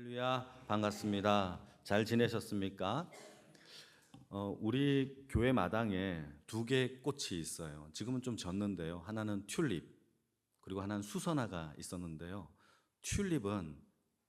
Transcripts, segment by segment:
할렐루야, 반갑습니다. 잘 지내셨습니까? 우리 교회 마당에 두 개의 꽃이 있어요. 지금은 좀 졌는데요. 하나는 튤립, 그리고 하나는 수선화가 있었는데요. 튤립은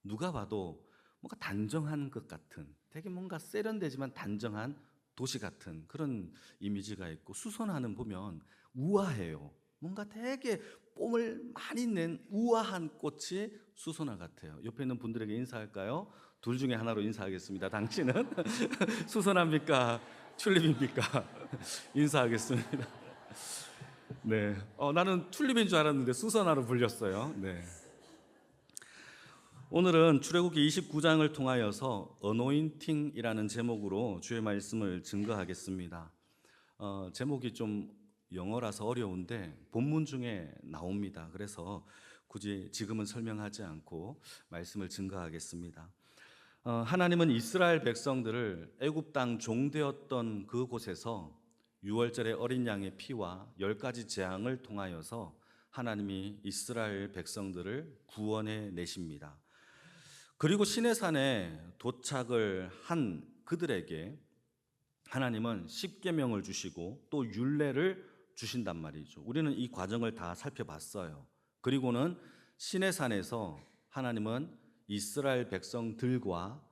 누가 봐도 뭔가 단정한 것 같은, 되게 뭔가 세련되지만 단정한 도시 같은 그런 이미지가 있고, 수선화는 보면 우아해요. 뭔가 되게 뽐을 많이 낸 우아한 꽃이 수선화 같아요. 옆에 있는 분들에게 인사할까요? 둘 중에 하나로 인사하겠습니다. 당신은 수선화입니까? 튤립입니까? 인사하겠습니다. 네, 나는 튤립인 줄 알았는데 수선화로 불렸어요. 네. 오늘은 출애굽기 29장을 통하여서 어노인팅이라는 제목으로 주의 말씀을 증거하겠습니다. 제목이 좀 영어라서 어려운데 본문 중에 나옵니다. 그래서 굳이 지금은 설명하지 않고 말씀을 증거하겠습니다. 하나님은 이스라엘 백성들을 애굽 땅 종되었던 그곳에서 유월절의 어린 양의 피와 10가지 재앙을 통하여서 하나님이 이스라엘 백성들을 구원해 내십니다. 그리고 시내산에 도착을 한 그들에게 하나님은 십계명을 주시고 또 율례를 주신단 말이죠. 우리는 이 과정을 다 살펴봤어요. 그리고는 시내산에서 하나님은 이스라엘 백성들과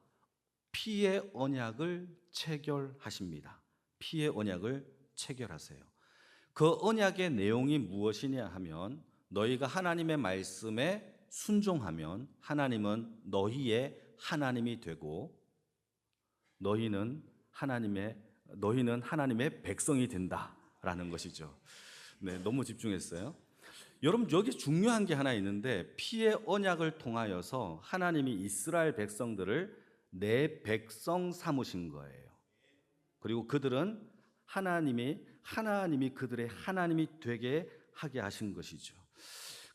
피의 언약을 체결하십니다. 피의 언약을 체결하세요. 그 언약의 내용이 무엇이냐 하면, 너희가 하나님의 말씀에 순종하면 하나님은 너희의 하나님이 되고 너희는 하나님의 백성이 된다라는 것이죠. 네, 너무 집중했어요. 여러분, 여기 중요한 게 하나 있는데, 피의 언약을 통하여서 하나님이 이스라엘 백성들을 내 백성 삼으신 거예요. 그리고 그들은 하나님이 그들의 하나님이 되게 하게 하신 것이죠.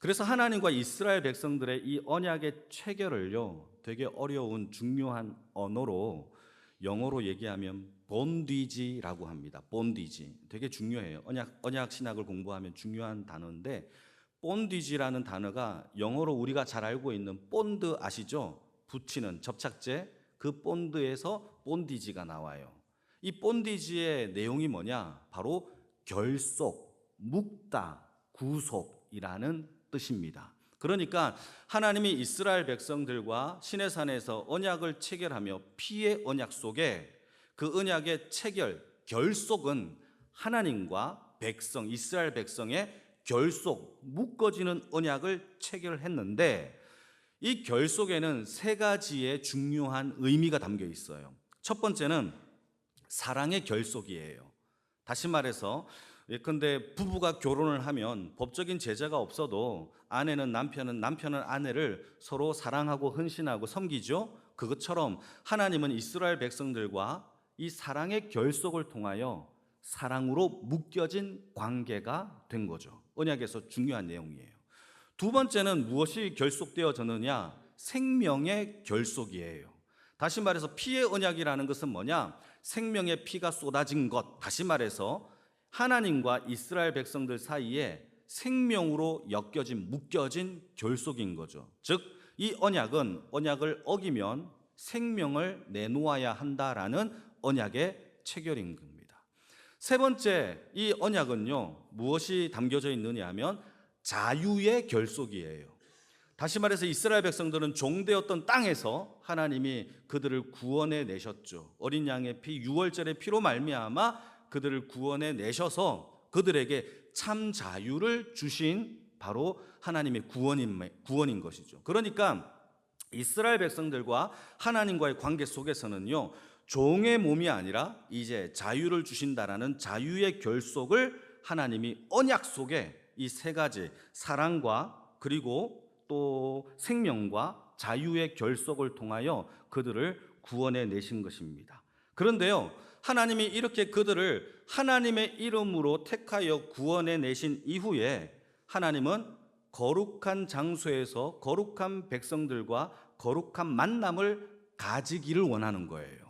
그래서 하나님과 이스라엘 백성들의 이 언약의 체결을요, 되게 어려운 중요한 언어로, 영어로 얘기하면 본디지라고 합니다. 본디지. 되게 중요해요. 언약 신학을 공부하면 중요한 단어인데, 본디지라는 단어가 영어로 우리가 잘 알고 있는 본드 아시죠? 붙이는 접착제, 그 본드에서 본디지가 나와요. 이 본디지의 내용이 뭐냐? 바로 결속, 묶다, 구속이라는 뜻입니다. 그러니까 하나님이 이스라엘 백성들과 시내산에서 언약을 체결하며 피의 언약 속에 그 언약의 체결, 결속은 하나님과 백성, 이스라엘 백성의 결속, 묶어지는 언약을 체결했는데, 이 결속에는 세 가지의 중요한 의미가 담겨 있어요. 첫 번째는 사랑의 결속이에요. 다시 말해서, 예컨대 부부가 결혼을 하면 법적인 제재가 없어도 아내는 남편은 아내를 서로 사랑하고 헌신하고 섬기죠. 그것처럼 하나님은 이스라엘 백성들과 이 사랑의 결속을 통하여 사랑으로 묶여진 관계가 된 거죠. 언약에서 중요한 내용이에요. 두 번째는 무엇이 결속되어졌느냐? 생명의 결속이에요. 다시 말해서 피의 언약이라는 것은 뭐냐? 생명의 피가 쏟아진 것. 다시 말해서 하나님과 이스라엘 백성들 사이에 생명으로 묶여진 결속인 거죠. 즉, 이 언약을 어기면 생명을 내놓아야 한다라는 언약의 체결인 겁니다. 세 번째, 이 언약은요, 무엇이 담겨져 있느냐 하면 자유의 결속이에요. 다시 말해서 이스라엘 백성들은 종되었던 땅에서 하나님이 그들을 구원해 내셨죠. 어린 양의 피, 유월절의 피로 말미암아 그들을 구원해 내셔서 그들에게 참 자유를 주신 바로 하나님의 구원인 것이죠. 그러니까 이스라엘 백성들과 하나님과의 관계 속에서는요, 종의 몸이 아니라 이제 자유를 주신다라는 자유의 결속을 하나님이 언약 속에 이 세 가지, 사랑과 그리고 또 생명과 자유의 결속을 통하여 그들을 구원해 내신 것입니다. 그런데요, 하나님이 이렇게 그들을 하나님의 이름으로 택하여 구원해 내신 이후에 하나님은 거룩한 장소에서 거룩한 백성들과 거룩한 만남을 가지기를 원하는 거예요.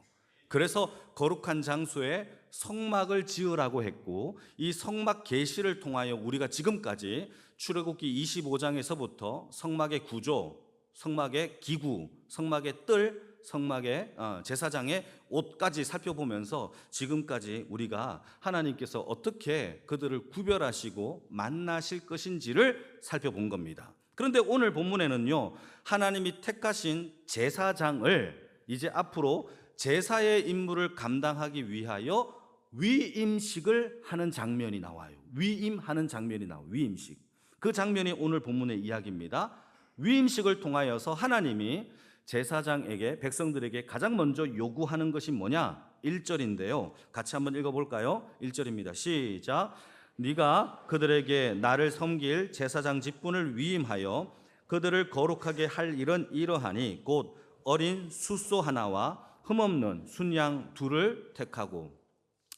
그래서 거룩한 장소에 성막을 지으라고 했고, 이 성막 계시를 통하여 우리가 지금까지 출애굽기 25장에서부터 성막의 구조, 성막의 기구, 성막의 뜰, 성막의 제사장의 옷까지 살펴보면서 지금까지 우리가 하나님께서 어떻게 그들을 구별하시고 만나실 것인지를 살펴본 겁니다. 그런데 오늘 본문에는요, 하나님이 택하신 제사장을 이제 앞으로 제사의 임무를 감당하기 위하여 위임식을 하는 장면이 나와요. 위임하는 장면이 나와요. 위임식. 그 장면이 오늘 본문의 이야기입니다. 위임식을 통하여서 하나님이 제사장에게, 백성들에게 가장 먼저 요구하는 것이 뭐냐? 1절인데요. 같이 한번 읽어볼까요? 1절입니다. 시작. 네가 그들에게 나를 섬길 제사장 직분을 위임하여 그들을 거룩하게 할 일은 이러하니 곧 어린 숫소 하나와 흠없는 순양 둘을 택하고.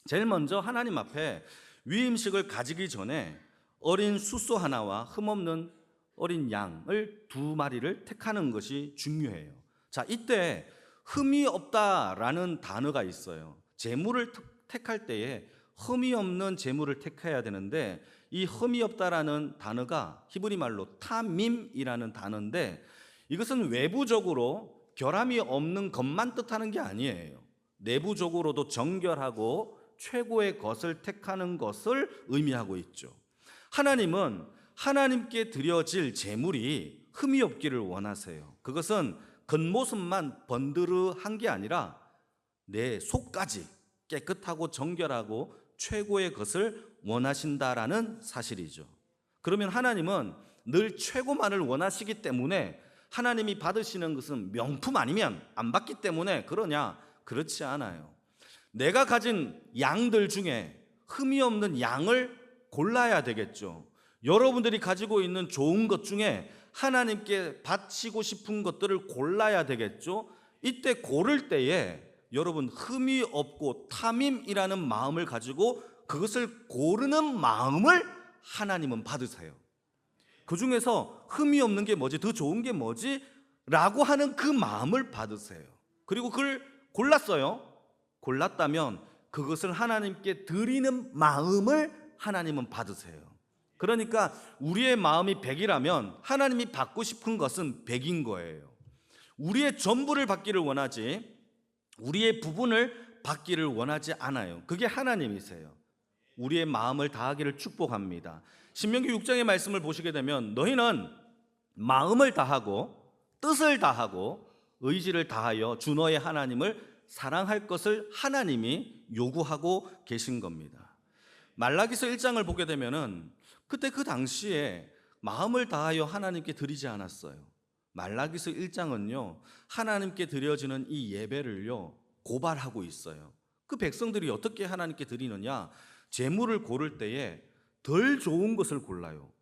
제일 먼저 하나님 앞에 위임식을 가지기 전에 어린 숫소 하나와 흠없는 어린 양을 2마리를 택하는 것이 중요해요. 자, 이때 흠이 없다라는 단어가 있어요. 제물을 택할 때에 흠이 없는 제물을 택해야 되는데, 이 흠이 없다라는 단어가 히브리 말로 타밈이라는 단어인데, 이것은 외부적으로 결함이 없는 것만 뜻하는 게 아니에요. 내부적으로도 정결하고 최고의 것을 택하는 것을 의미하고 있죠. 하나님은 하나님께 드려질 제물이 흠이 없기를 원하세요. 그것은 겉모습만 번드르한 게 아니라 내 속까지 깨끗하고 정결하고 최고의 것을 원하신다라는 사실이죠. 그러면 하나님은 늘 최고만을 원하시기 때문에 하나님이 받으시는 것은 명품 아니면 안 받기 때문에 그러냐? 그렇지 않아요. 내가 가진 양들 중에 흠이 없는 양을 골라야 되겠죠. 여러분들이 가지고 있는 좋은 것 중에 하나님께 바치고 싶은 것들을 골라야 되겠죠. 이때 고를 때에 여러분 흠이 없고 탐임이라는 마음을 가지고 그것을 고르는 마음을 하나님은 받으세요. 그 중에서 흠이 없는 게 뭐지? 더 좋은 게 뭐지? 라고 하는 그 마음을 받으세요. 그리고 그걸 골랐어요. 골랐다면 그것을 하나님께 드리는 마음을 하나님은 받으세요. 그러니까 우리의 마음이 100이라면 하나님이 받고 싶은 것은 100인 거예요. 우리의 전부를 받기를 원하지 우리의 부분을 받기를 원하지 않아요. 그게 하나님이세요. 우리의 마음을 다하기를 축복합니다. 신명기 6장의 말씀을 보시게 되면 너희는 마음을 다하고 뜻을 다하고 의지를 다하여 주 너의 하나님을 사랑할 것을 하나님이 요구하고 계신 겁니다. 말라기서 1장을 보게 되면은 그때 그 당시에 마음을 다하여 하나님께 드리지 않았어요. 말라기서 1장은요, 하나님께 드려지는 이 예배를요, 고발하고 있어요. 그 백성들이 어떻게 하나님께 드리느냐? 제물을 고를 때에 덜 좋은 것을 골라요.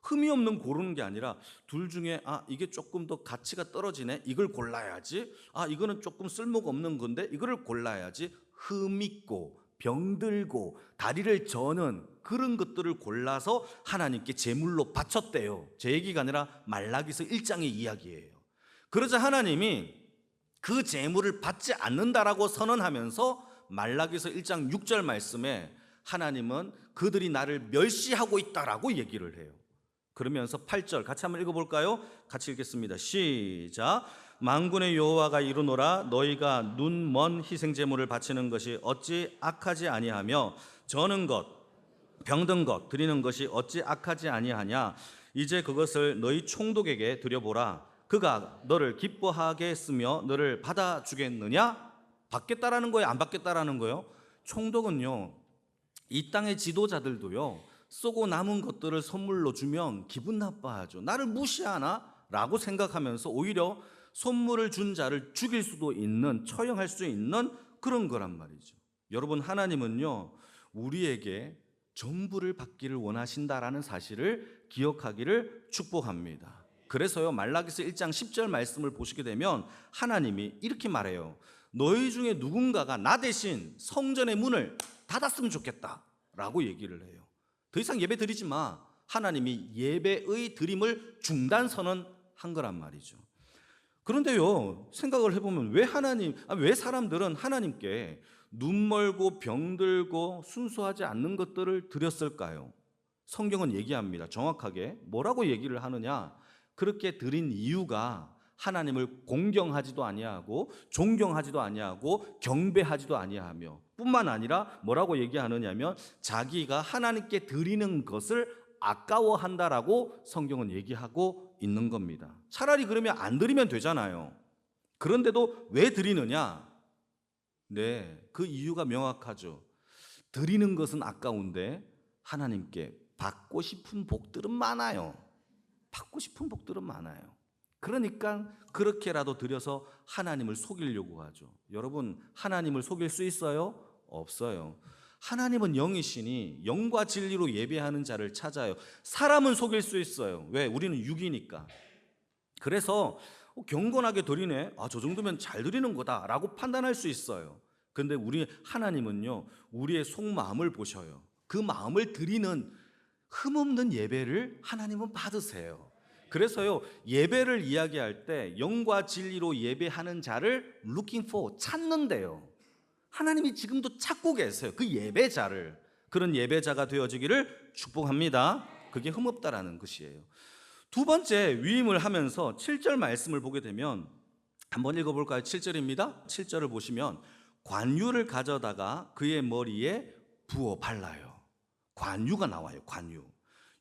흠이 없는 고르는 게 아니라 둘 중에 이게 조금 더 가치가 떨어지네, 이걸 골라야지. 이거는 조금 쓸모가 없는 건데 이거를 골라야지. 흠 있고 병들고 다리를 저는 그런 것들을 골라서 하나님께 제물로 바쳤대요. 제 얘기가 아니라 말라기서 1장의 이야기예요. 그러자 하나님이 그 제물을 받지 않는다라고 선언하면서 말라기서 1장 6절 말씀에 하나님은 그들이 나를 멸시하고 있다라고 얘기를 해요. 그러면서 8절 같이 한번 읽어볼까요? 같이 읽겠습니다. 시작. 만군의 여호와가 이르노라 너희가 눈 먼 희생제물을 바치는 것이 어찌 악하지 아니하며 저는 것 병든 것 드리는 것이 어찌 악하지 아니하냐. 이제 그것을 너희 총독에게 드려보라. 그가 너를 기뻐하게 했으며 너를 받아주겠느냐? 받겠다라는 거예요, 안 받겠다라는 거예요? 총독은요, 이 땅의 지도자들도요, 쏘고 남은 것들을 선물로 주면 기분 나빠하죠. 나를 무시하나? 라고 생각하면서 오히려 선물을 준 자를 죽일 수도 있는, 처형할 수 있는 그런 거란 말이죠. 여러분, 하나님은요, 우리에게 전부를 받기를 원하신다라는 사실을 기억하기를 축복합니다. 그래서요, 말라기서 1장 10절 말씀을 보시게 되면 하나님이 이렇게 말해요. 너희 중에 누군가가 나 대신 성전의 문을 닫았으면 좋겠다 라고 얘기를 해요. 더 이상 예배 드리지 마. 하나님이 예배의 드림을 중단 선언한 거란 말이죠. 그런데요, 생각을 해보면 왜 사람들은 하나님께 눈 멀고 병들고 순수하지 않는 것들을 드렸을까요? 성경은 얘기합니다. 정확하게 뭐라고 얘기를 하느냐? 그렇게 드린 이유가 하나님을 공경하지도 아니하고 존경하지도 아니하고 경배하지도 아니하며, 뿐만 아니라 뭐라고 얘기하느냐면 자기가 하나님께 드리는 것을 아까워한다라고 성경은 얘기하고 있는 겁니다. 차라리 그러면 안 드리면 되잖아요. 그런데도 왜 드리느냐? 네, 그 이유가 명확하죠. 드리는 것은 아까운데 하나님께 받고 싶은 복들은 많아요. 받고 싶은 복들은 많아요. 그러니까 그렇게라도 드려서 하나님을 속이려고 하죠. 여러분, 하나님을 속일 수 있어요? 없어요. 하나님은 영이시니 영과 진리로 예배하는 자를 찾아요. 사람은 속일 수 있어요. 왜? 우리는 육이니까. 그래서 경건하게 드리네, 저 정도면 잘 드리는 거다라고 판단할 수 있어요. 그런데 우리 하나님은요, 우리의 속마음을 보셔요. 그 마음을 드리는 흠없는 예배를 하나님은 받으세요. 그래서요, 예배를 이야기할 때 영과 진리로 예배하는 자를 looking for, 찾는데요. 하나님이 지금도 찾고 계세요. 그 예배자를. 그런 예배자가 되어지기를 축복합니다. 그게 흠없다라는 것이에요. 두 번째, 위임을 하면서 7절 말씀을 보게 되면 한번 읽어볼까요? 7절입니다. 7절을 보시면 관유를 가져다가 그의 머리에 부어 발라요. 관유가 나와요. 관유.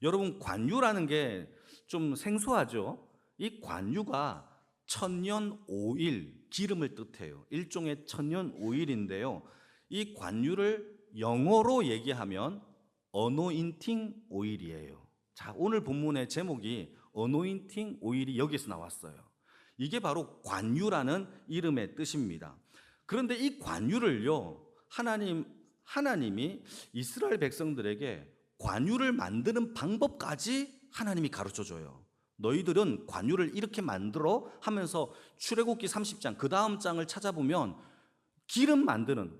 여러분, 관유라는 게 좀 생소하죠? 이 관유가 천년 오일, 기름을 뜻해요. 일종의 천년 오일인데요, 이 관유를 영어로 얘기하면 어노인팅 오일이에요. 자, 오늘 본문의 제목이 어노인팅 오일이 여기서 나왔어요. 이게 바로 관유라는 이름의 뜻입니다. 그런데 이 관유를요, 하나님이 이스라엘 백성들에게 관유를 만드는 방법까지 하나님이 가르쳐줘요. 너희들은 관유를 이렇게 만들어 하면서 출애굽기 30장 그 다음 장을 찾아보면 기름 만드는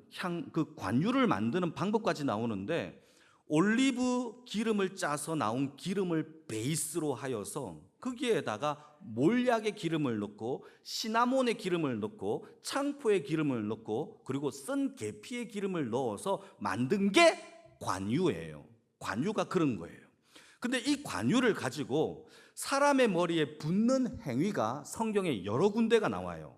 그 관유를 만드는 방법까지 나오는데, 올리브 기름을 짜서 나온 기름을 베이스로 하여서 거기에다가 몰약의 기름을 넣고 시나몬의 기름을 넣고 창포의 기름을 넣고 그리고 쓴 계피의 기름을 넣어서 만든 게 관유예요. 관유가 그런 거예요. 근데 이 관유를 가지고 사람의 머리에 붓는 행위가 성경에 여러 군데가 나와요.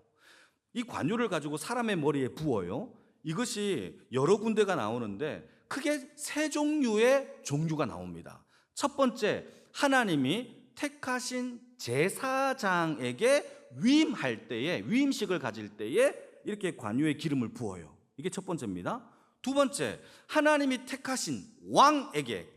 이 관유를 가지고 사람의 머리에 부어요. 이것이 여러 군데가 나오는데 크게 세 종류의 종류가 나옵니다. 첫 번째, 하나님이 택하신 제사장에게 위임할 때에, 위임식을 가질 때에 이렇게 관유의 기름을 부어요. 이게 첫 번째입니다. 두 번째, 하나님이 택하신 왕에게,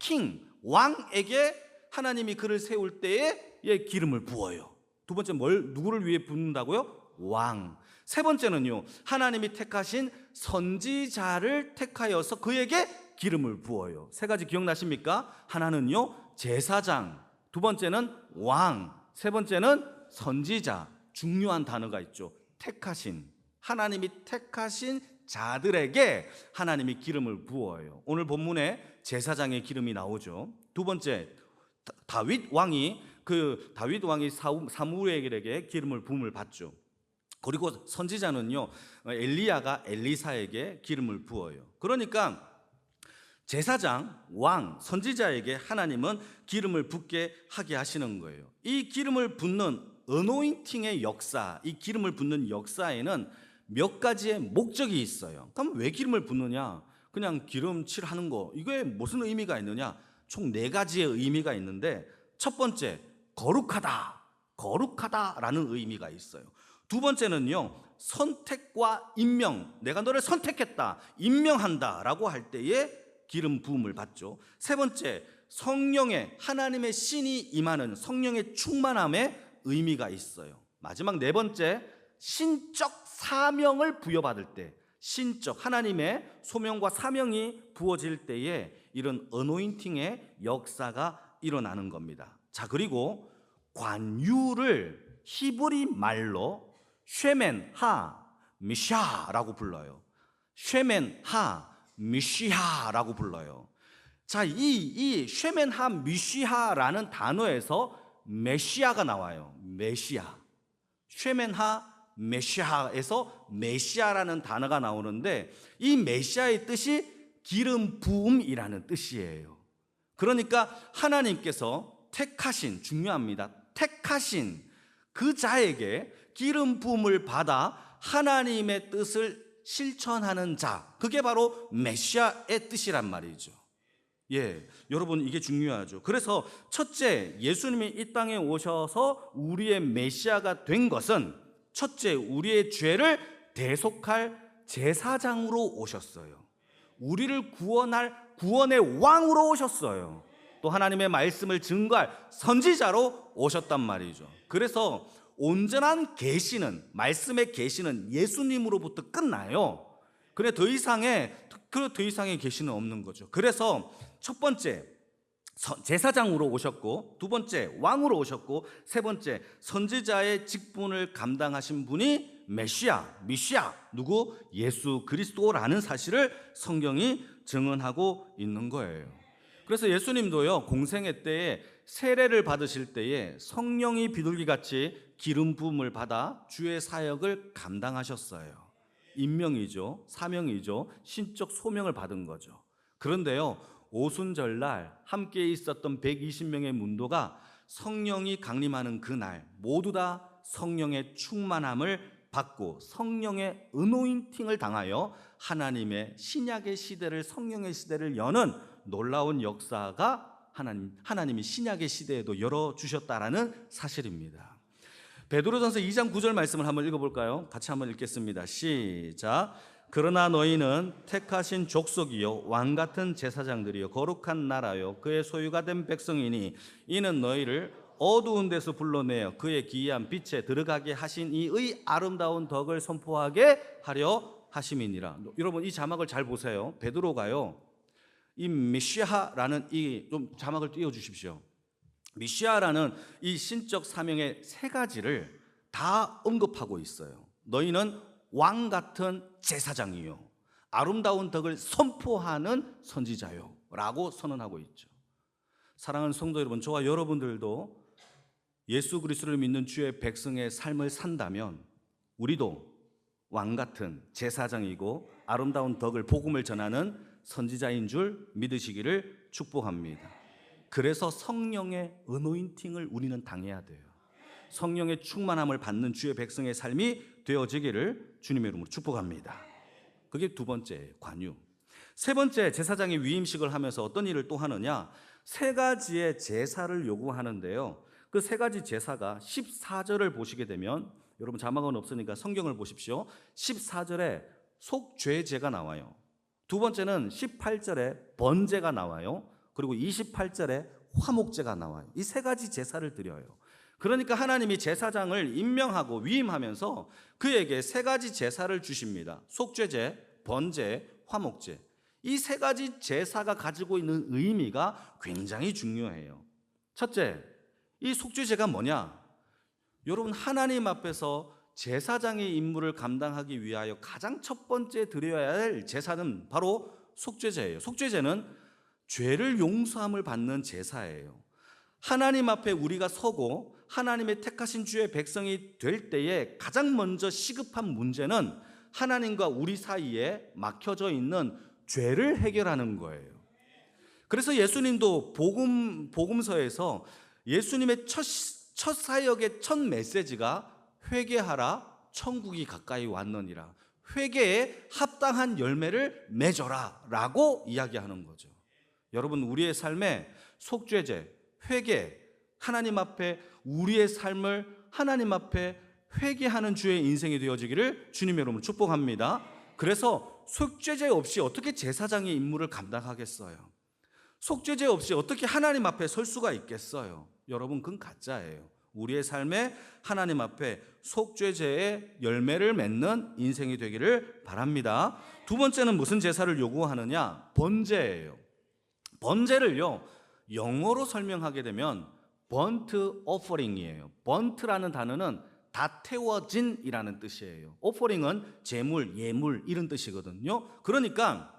왕에게 하나님이 그를 세울 때에 기름을 부어요. 두 번째, 누구를 위해 붓는다고요? 왕. 세 번째는요, 하나님이 택하신 선지자를 택하여서 그에게 기름을 부어요. 세 가지 기억나십니까? 하나는요, 제사장, 두 번째는 왕, 세 번째는 선지자. 중요한 단어가 있죠. 택하신. 하나님이 택하신 자들에게 하나님이 기름을 부어요. 오늘 본문에 제사장의 기름이 나오죠. 두 번째, 다윗 왕이 사무엘에게 기름을 부음을 받죠. 그리고 선지자는요, 엘리야가 엘리사에게 기름을 부어요. 그러니까 제사장, 왕, 선지자에게 하나님은 기름을 붓게 하게 하시는 거예요. 이 기름을 붓는 어노인팅의 역사, 이 기름을 붓는 역사에는 몇 가지의 목적이 있어요. 그럼 왜 기름을 붓느냐? 그냥 기름칠하는 거, 이거에 무슨 의미가 있느냐? 총 4가지의 의미가 있는데, 첫 번째, 거룩하다라는 의미가 있어요. 두 번째는요, 선택과 임명, 내가 너를 선택했다, 임명한다라고 할 때에 기름 부음을 받죠. 세 번째, 성령의, 하나님의 신이 임하는 성령의 충만함의 의미가 있어요. 마지막 네 번째, 신적 사명을 부여받을 때, 신적 하나님의 소명과 사명이 부어질 때에 이런 어노인팅의 역사가 일어나는 겁니다. 자, 그리고 관유를 히브리 말로 쉐멘하 미샤라고 불러요. 쉐멘하 미시하라고 불러요. 자, 이 쉐멘하 미시하라는 단어에서 메시아가 나와요. 메시아. 쉐멘하 메시아에서 메시아라는 단어가 나오는데, 이 메시아의 뜻이 기름 부음이라는 뜻이에요. 그러니까 하나님께서 택하신, 중요합니다, 택하신 그 자에게 기름 부음을 받아 하나님의 뜻을 실천하는 자, 그게 바로 메시아의 뜻이란 말이죠. 여러분, 이게 중요하죠. 그래서 첫째, 예수님이 이 땅에 오셔서 우리의 메시아가 된 것은 첫째, 우리의 죄를 대속할 제사장으로 오셨어요. 우리를 구원할 구원의 왕으로 오셨어요. 또 하나님의 말씀을 증거할 선지자로 오셨단 말이죠. 그래서 온전한 계시는, 말씀의 계시는 예수님으로부터 끝나요. 그래 더 이상의 계시는 없는 거죠. 그래서 첫 번째, 제사장으로 오셨고, 두 번째, 왕으로 오셨고, 세 번째, 선지자의 직분을 감당하신 분이 메시아, 누구? 예수 그리스도라는 사실을 성경이 증언하고 있는 거예요. 그래서 예수님도요, 공생애 때에 세례를 받으실 때에 성령이 비둘기같이 기름 부음을 받아 주의 사역을 감당하셨어요. 임명이죠, 사명이죠, 신적 소명을 받은 거죠. 그런데요, 오순절날 함께 있었던 120명의 문도가 성령이 강림하는 그날 모두 다 성령의 충만함을 받고 성령의 은오인팅을 당하여 하나님의 신약의 시대를, 성령의 시대를 여는 놀라운 역사가 하나님이 신약의 시대에도 열어주셨다라는 사실입니다. 베드로전서 2장 9절 말씀을 한번 읽어볼까요? 같이 한번 읽겠습니다. 시작. 그러나 너희는 택하신 족속이요 왕같은 제사장들이요 거룩한 나라요 그의 소유가 된 백성이니 이는 너희를 어두운 데서 불러내어 그의 기이한 빛에 들어가게 하신 이의 아름다운 덕을 선포하게 하려 하심이니라. 여러분, 이 자막을 잘 보세요. 베드로가요, 이 메시아라는 좀 자막을 띄워 주십시오. 메시아라는 이 신적 사명의 세 가지를 다 언급하고 있어요. 너희는 왕 같은 제사장이요 아름다운 덕을 선포하는 선지자요 라고 선언하고 있죠. 사랑하는 성도 여러분, 저와 여러분들도 예수 그리스도를 믿는 주의 백성의 삶을 산다면 우리도 왕 같은 제사장이고 아름다운 덕을, 복음을 전하는 선지자인 줄 믿으시기를 축복합니다. 그래서 성령의 은오인팅을 우리는 당해야 돼요. 성령의 충만함을 받는 주의 백성의 삶이 되어지기를 주님의 이름으로 축복합니다. 그게 두 번째, 관유. 세 번째, 제사장이 위임식을 하면서 어떤 일을 또 하느냐, 세 가지의 제사를 요구하는데요, 그 세 가지 제사가 14절을 보시게 되면, 여러분 자막은 없으니까 성경을 보십시오. 14절에 속죄제가 나와요. 두 번째는 18절에 번제가 나와요. 그리고 28절에 화목제가 나와요. 이 세 가지 제사를 드려요. 그러니까 하나님이 제사장을 임명하고 위임하면서 그에게 세 가지 제사를 주십니다. 속죄제, 번제, 화목제. 이 세 가지 제사가 가지고 있는 의미가 굉장히 중요해요. 첫째, 이 속죄제가 뭐냐? 여러분, 하나님 앞에서 제사장의 임무를 감당하기 위하여 가장 첫 번째 드려야 할 제사는 바로 속죄제예요. 속죄제는 죄를 용서함을 받는 제사예요. 하나님 앞에 우리가 서고 하나님의 택하신 주의 백성이 될 때에 가장 먼저 시급한 문제는 하나님과 우리 사이에 막혀져 있는 죄를 해결하는 거예요. 그래서 예수님도 복음서에서 예수님의 첫 사역의 첫 메시지가 회개하라, 천국이 가까이 왔느니라, 회개에 합당한 열매를 맺어라 라고 이야기하는 거죠. 여러분, 우리의 삶에 속죄제, 회개, 하나님 앞에 우리의 삶을 하나님 앞에 회개하는 주의 인생이 되어지기를 주님의 이름으로 축복합니다. 그래서 속죄제 없이 어떻게 제사장의 임무를 감당하겠어요? 속죄제 없이 어떻게 하나님 앞에 설 수가 있겠어요? 여러분, 그건 가짜예요. 우리의 삶에 하나님 앞에 속죄제의 열매를 맺는 인생이 되기를 바랍니다. 두 번째는 무슨 제사를 요구하느냐? 번제예요. 번제를요, 영어로 설명하게 되면 burnt offering이에요. burnt라는 단어는 다 태워진이라는 뜻이에요. offering은 제물, 예물 이런 뜻이거든요. 그러니까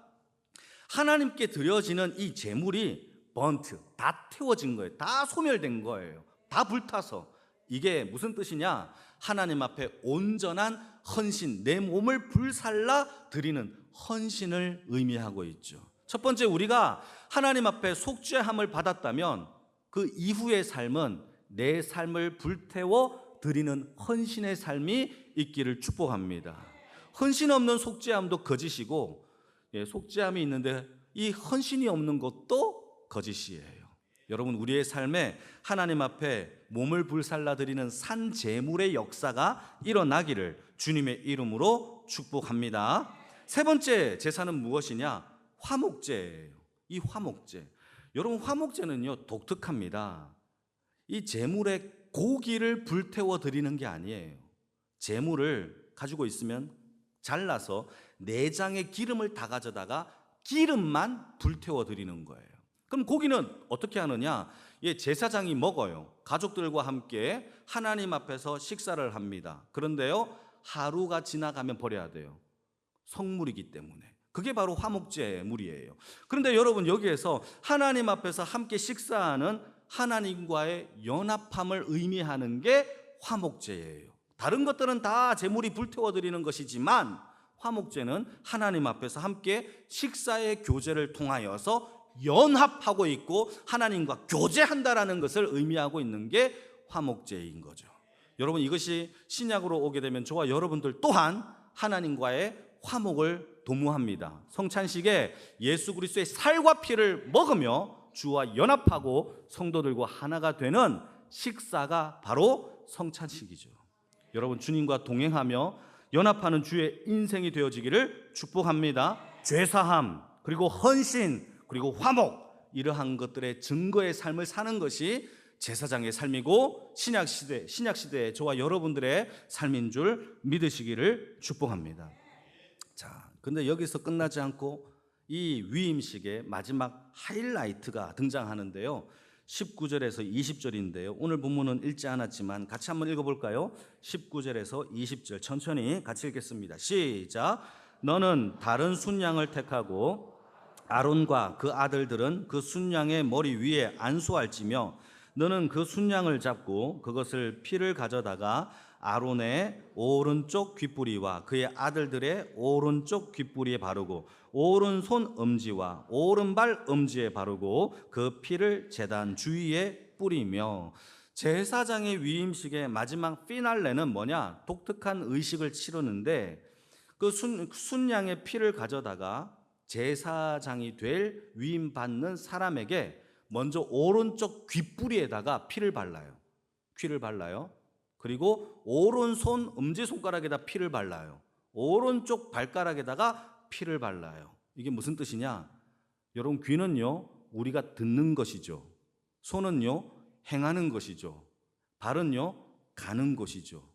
하나님께 드려지는 이 제물이 burnt, 다 태워진 거예요. 다 소멸된 거예요. 다 불타서. 이게 무슨 뜻이냐? 하나님 앞에 온전한 헌신, 내 몸을 불살라 드리는 헌신을 의미하고 있죠. 첫 번째, 우리가 하나님 앞에 속죄함을 받았다면 그 이후의 삶은 내 삶을 불태워 드리는 헌신의 삶이 있기를 축복합니다. 헌신 없는 속죄함도 거짓이고, 속죄함이 있는데 이 헌신이 없는 것도 거짓이에요. 여러분, 우리의 삶에 하나님 앞에 몸을 불살라 드리는 산 제물의 역사가 일어나기를 주님의 이름으로 축복합니다. 세 번째 제사는 무엇이냐? 화목제예요. 이 화목제, 여러분, 화목제는요 독특합니다. 이 제물에 고기를 불태워 드리는 게 아니에요. 제물을 가지고 있으면 잘라서 내장에 기름을 다 가져다가 기름만 불태워 드리는 거예요. 그럼 고기는 어떻게 하느냐? 제사장이 먹어요. 가족들과 함께 하나님 앞에서 식사를 합니다. 그런데요, 하루가 지나가면 버려야 돼요. 성물이기 때문에. 그게 바로 화목제물이에요. 그런데 여러분, 여기에서 하나님 앞에서 함께 식사하는 하나님과의 연합함을 의미하는 게 화목제예요. 다른 것들은 다 제물이 불태워 드리는 것이지만 화목제는 하나님 앞에서 함께 식사의 교제를 통하여서 연합하고 있고 하나님과 교제한다라는 것을 의미하고 있는 게 화목제인 거죠. 여러분, 이것이 신약으로 오게 되면 저와 여러분들 또한 하나님과의 화목을 도모합니다. 성찬식에 예수 그리스도의 살과 피를 먹으며 주와 연합하고 성도들과 하나가 되는 식사가 바로 성찬식이죠. 여러분, 주님과 동행하며 연합하는 주의 인생이 되어지기를 축복합니다. 죄사함, 그리고 헌신, 그리고 화목, 이러한 것들의 증거의 삶을 사는 것이 제사장의 삶이고 신약시대의 저와 여러분들의 삶인 줄 믿으시기를 축복합니다. 자, 근데 여기서 끝나지 않고 이 위임식의 마지막 하이라이트가 등장하는데요, 19절에서 20절인데요 오늘 본문은 읽지 않았지만 같이 한번 읽어볼까요? 19절에서 20절 천천히 같이 읽겠습니다. 시작. 너는 다른 순양을 택하고 아론과 그 아들들은 그 순양의 머리 위에 안수할지며 너는 그 순양을 잡고 그것을 피를 가져다가 아론의 오른쪽 귓뿌리와 그의 아들들의 오른쪽 귓뿌리에 바르고 오른손 엄지와 오른발 엄지에 바르고 그 피를 제단 주위에 뿌리며. 제사장의 위임식의 마지막 피날레는 뭐냐? 독특한 의식을 치르는데 그 순양의 피를 가져다가 제사장이 될 위임받는 사람에게 먼저 오른쪽 귓뿌리에다가 피를 발라요. 피를 발라요. 그리고 오른손 엄지손가락에다 피를 발라요. 오른쪽 발가락에다가 피를 발라요. 이게 무슨 뜻이냐? 여러분, 귀는요 우리가 듣는 것이죠. 손은요 행하는 것이죠. 발은요 가는 것이죠.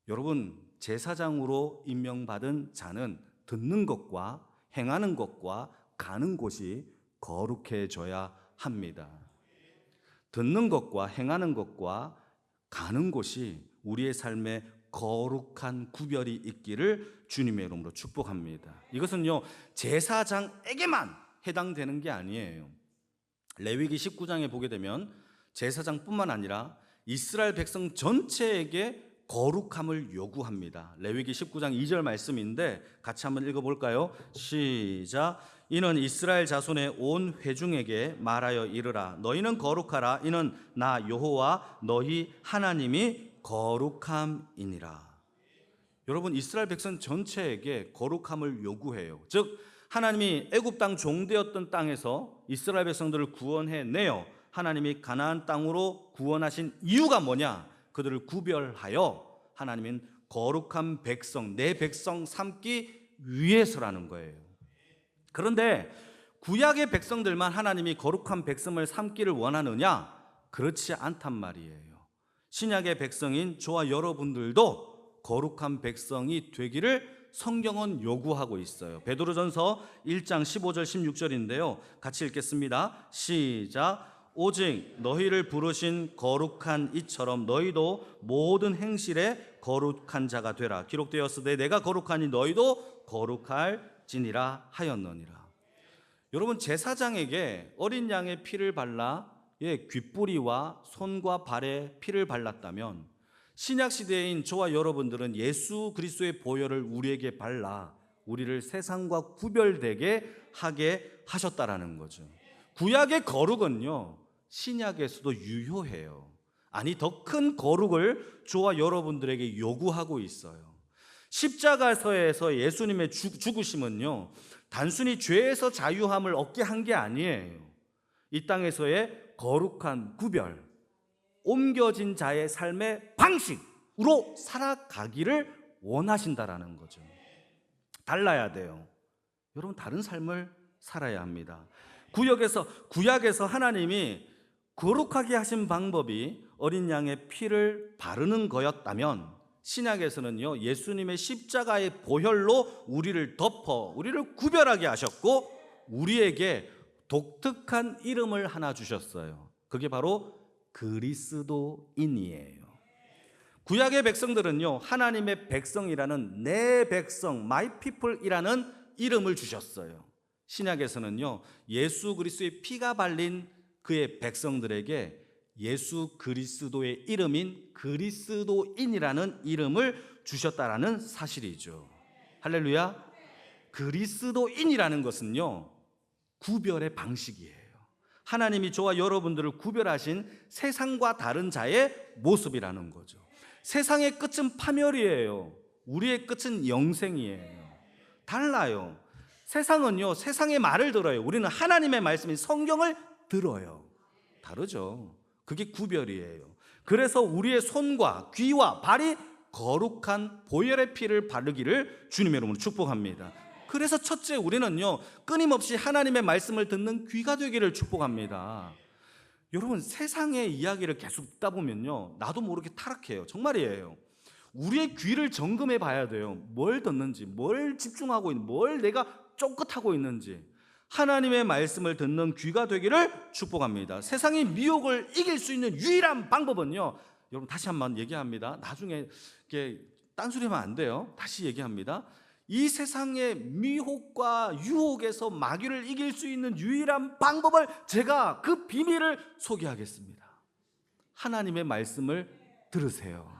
여러분, 제사장으로 임명받은 자는 듣는 것과 행하는 것과 가는 곳이 거룩해져야 합니다. 듣는 것과 행하는 것과 가는 곳이 우리의 삶에 거룩한 구별이 있기를 주님의 이름으로 축복합니다. 이것은요 제사장에게만 해당되는 게 아니에요. 레위기 19장에 보게 되면 제사장뿐만 아니라 이스라엘 백성 전체에게 거룩함을 요구합니다. 레위기 19장 2절 말씀인데 같이 한번 읽어볼까요? 시작. 이는 이스라엘 자손의 온 회중에게 말하여 이르라. 너희는 거룩하라. 이는 나 여호와 너희 하나님이 거룩함이니라. 여러분, 이스라엘 백성 전체에게 거룩함을 요구해요. 즉 하나님이 애굽 땅 종되었던 땅에서 이스라엘 백성들을 구원해내어 하나님이 가나안 땅으로 구원하신 이유가 뭐냐? 그들을 구별하여 하나님은 거룩한 백성, 내 백성 삼기 위해서라는 거예요. 그런데 구약의 백성들만 하나님이 거룩한 백성을 삼기를 원하느냐? 그렇지 않단 말이에요. 신약의 백성인 저와 여러분들도 거룩한 백성이 되기를 성경은 요구하고 있어요. 베드로전서 1장 15절 16절인데요 같이 읽겠습니다. 시작. 오직 너희를 부르신 거룩한 이처럼 너희도 모든 행실에 거룩한 자가 되라. 기록되었으되 내가 거룩하니 너희도 거룩할지니라 하였느니라. 여러분, 제사장에게 어린 양의 피를 발라 귓뿌리와 손과 발에 피를 발랐다면 신약 시대인 저와 여러분들은 예수 그리스도의 보혈을 우리에게 발라 우리를 세상과 구별되게 하게 하셨다라는 거죠. 구약의 거룩은요 신약에서도 유효해요. 아니, 더 큰 거룩을 저와 여러분들에게 요구하고 있어요. 십자가에서 예수님의 죽으심은요, 단순히 죄에서 자유함을 얻게 한 게 아니에요. 이 땅에서의 거룩한 구별, 옮겨진 자의 삶의 방식으로 살아가기를 원하신다라는 거죠. 달라야 돼요. 여러분, 다른 삶을 살아야 합니다. 구약에서 하나님이 거룩하게 하신 방법이 어린 양의 피를 바르는 거였다면, 신약에서는요, 예수님의 십자가의 보혈로 우리를 덮어 우리를 구별하게 하셨고 우리에게 독특한 이름을 하나 주셨어요. 그게 바로 그리스도인이에요. 구약의 백성들은요, 하나님의 백성이라는, 내 백성, my people이라는 이름을 주셨어요. 신약에서는요, 예수 그리스도의 피가 발린 그의 백성들에게 예수 그리스도의 이름인 그리스도인이라는 이름을 주셨다라는 사실이죠. 할렐루야. 그리스도인이라는 것은요, 구별의 방식이에요. 하나님이 저와 여러분들을 구별하신 세상과 다른 자의 모습이라는 거죠. 세상의 끝은 파멸이에요. 우리의 끝은 영생이에요. 달라요. 세상은요, 세상의 말을 들어요. 우리는 하나님의 말씀인 성경을 들어요. 다르죠. 그게 구별이에요. 그래서 우리의 손과 귀와 발이 거룩한 보혈의 피를 바르기를 주님의 이름으로 축복합니다. 그래서 첫째, 우리는요, 끊임없이 하나님의 말씀을 듣는 귀가 되기를 축복합니다. 여러분, 세상의 이야기를 계속 듣다 보면요, 나도 모르게 타락해요. 정말이에요. 우리의 귀를 점검해 봐야 돼요. 뭘 듣는지, 뭘 집중하고 있는지, 뭘 내가 쫑긋하고 있는지. 하나님의 말씀을 듣는 귀가 되기를 축복합니다. 세상의 미혹을 이길 수 있는 유일한 방법은요, 여러분 다시 한번 얘기합니다. 나중에 이렇게 딴소리하면 안 돼요. 다시 얘기합니다. 이 세상의 미혹과 유혹에서 마귀를 이길 수 있는 유일한 방법을, 제가 그 비밀을 소개하겠습니다. 하나님의 말씀을 들으세요.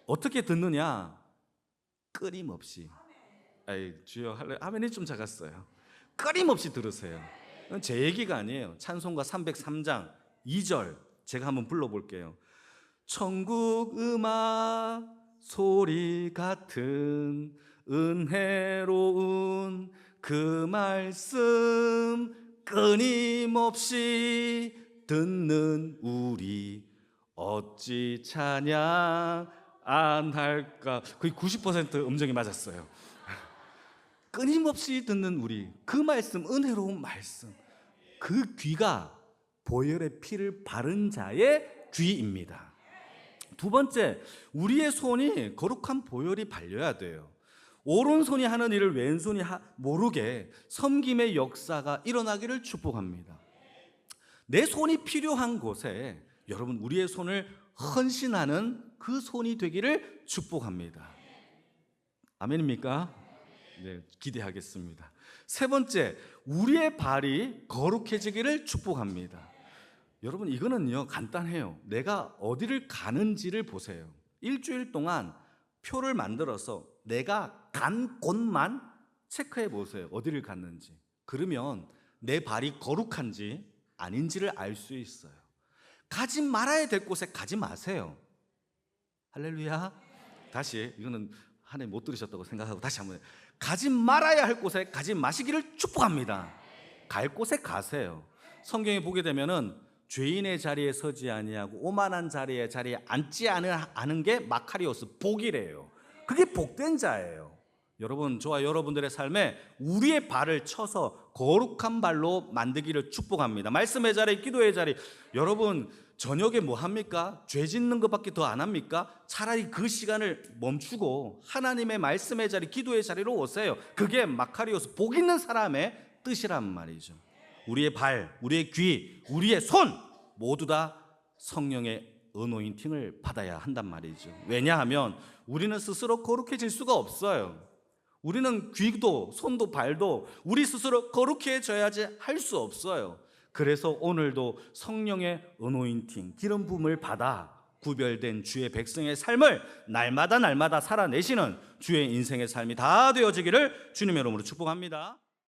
어떻게 듣느냐? 끊임없이. 주여, 아멘이 좀 작았어요. 끊임없이 들으세요. 제 얘기가 아니에요. 찬송가 303장 2절 제가 한번 불러볼게요. 천국 음악 소리 같은 은혜로운 그 말씀 끊임없이 듣는 우리 어찌 찬양 안 할까. 거의 90% 음정이 맞았어요. 끊임없이 듣는 우리, 그 말씀, 은혜로운 말씀, 그 귀가 보혈의 피를 바른 자의 귀입니다. 두 번째, 우리의 손이 거룩한 보혈이 발려야 돼요. 오른손이 하는 일을 왼손이 모르게 섬김의 역사가 일어나기를 축복합니다. 내 손이 필요한 곳에 여러분, 우리의 손을 헌신하는 그 손이 되기를 축복합니다. 아멘입니까? 네, 기대하겠습니다. 세 번째, 우리의 발이 거룩해지기를 축복합니다. 여러분, 이거는요, 간단해요. 내가 어디를 가는지를 보세요. 일주일 동안 표를 만들어서 내가 간 곳만 체크해 보세요. 어디를 갔는지. 그러면 내 발이 거룩한지 아닌지를 알 수 있어요. 가지 말아야 될 곳에 가지 마세요. 할렐루야. 다시, 이거는 하나님 못 들으셨다고 생각하고 다시 한번, 가지 말아야 할 곳에 가지 마시기를 축복합니다. 갈 곳에 가세요. 성경에 보게 되면은 죄인의 자리에 서지 아니하고 오만한 자리에 앉지 않은 게 마카리오스, 복이래요. 그게 복된 자예요. 여러분, 저와 여러분들의 삶에 우리의 발을 쳐서 거룩한 발로 만들기를 축복합니다. 말씀의 자리, 기도의 자리. 여러분, 저녁에 뭐 합니까? 죄 짓는 것밖에 더 안 합니까? 차라리 그 시간을 멈추고 하나님의 말씀의 자리, 기도의 자리로 오세요. 그게 마카리오스, 복 있는 사람의 뜻이란 말이죠. 우리의 발, 우리의 귀, 우리의 손 모두 다 성령의 어노인팅을 받아야 한단 말이죠. 왜냐하면 우리는 스스로 거룩해질 수가 없어요. 우리는 귀도 손도 발도 우리 스스로 거룩해져야지 할 수 없어요. 그래서 오늘도 성령의 어노인팅, 기름 부음을 받아 구별된 주의 백성의 삶을 날마다 살아내시는 주의 인생의 삶이 다 되어지기를 주님의 이름으로 축복합니다.